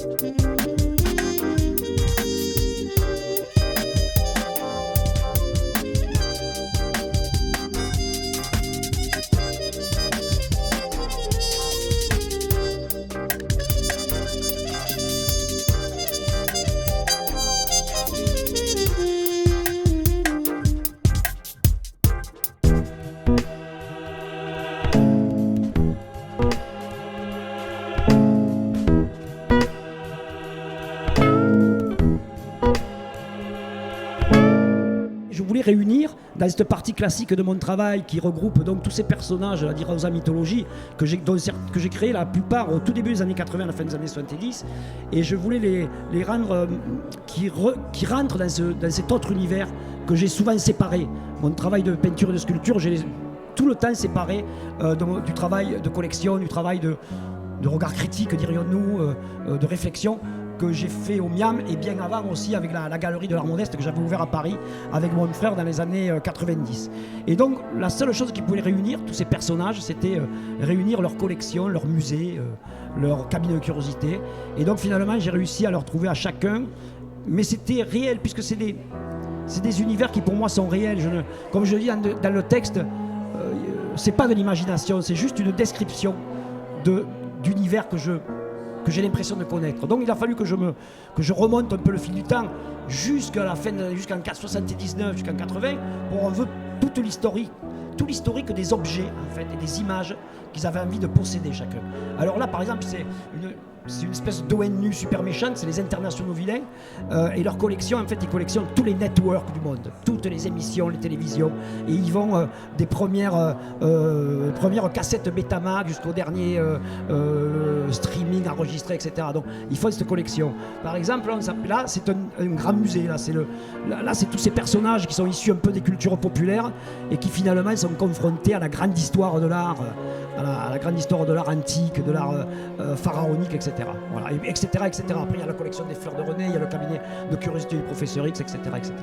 Je voulais réunir dans cette partie classique de mon travail qui regroupe donc tous ces personnages, la Rosa mythologie, que j'ai créé la plupart au tout début des années 80, à la fin des années 70, et je voulais les rendre qui rentrent dans cet autre univers que j'ai souvent séparé. Mon travail de peinture et de sculpture, j'ai tout le temps séparé du travail de collection, du travail de regard critique, dirions-nous, de réflexion, que j'ai fait au Miam et bien avant aussi avec la galerie de l'Art Modeste que j'avais ouvert à Paris avec mon frère dans les années 90. Et donc la seule chose qui pouvait réunir tous ces personnages, c'était réunir leur collection, leur musée, leur cabinet de curiosité. Et donc finalement j'ai réussi à leur trouver à chacun, mais c'était réel puisque c'est des univers qui pour moi sont réels. Comme je le dis dans le texte, c'est pas de l'imagination, c'est juste une description d'univers que j'ai l'impression de connaître. Donc il a fallu que je remonte un peu le fil du temps jusqu'à la fin, jusqu'en 79, jusqu'en 80, pour on veut tout l'historique des objets en fait, et des images qu'ils avaient envie de posséder chacun. Alors là par exemple c'est une espèce d'ONU super méchante, c'est les internationaux vilains, et leur collection, en fait, ils collectionnent tous les networks du monde, toutes les émissions, les télévisions, et ils vont des premières cassettes Betamax jusqu'au dernier streaming enregistré, etc. Donc, ils font cette collection. Par exemple, là, c'est un grand musée, là, c'est tous ces personnages qui sont issus un peu des cultures populaires et qui finalement sont confrontés à la grande histoire de l'art, à la grande histoire de l'art antique, de l'art pharaonique, etc. Voilà, etc., etc. Après, il y a la collection des fleurs de René, il y a le cabinet de curiosité du professeur X, etc., etc.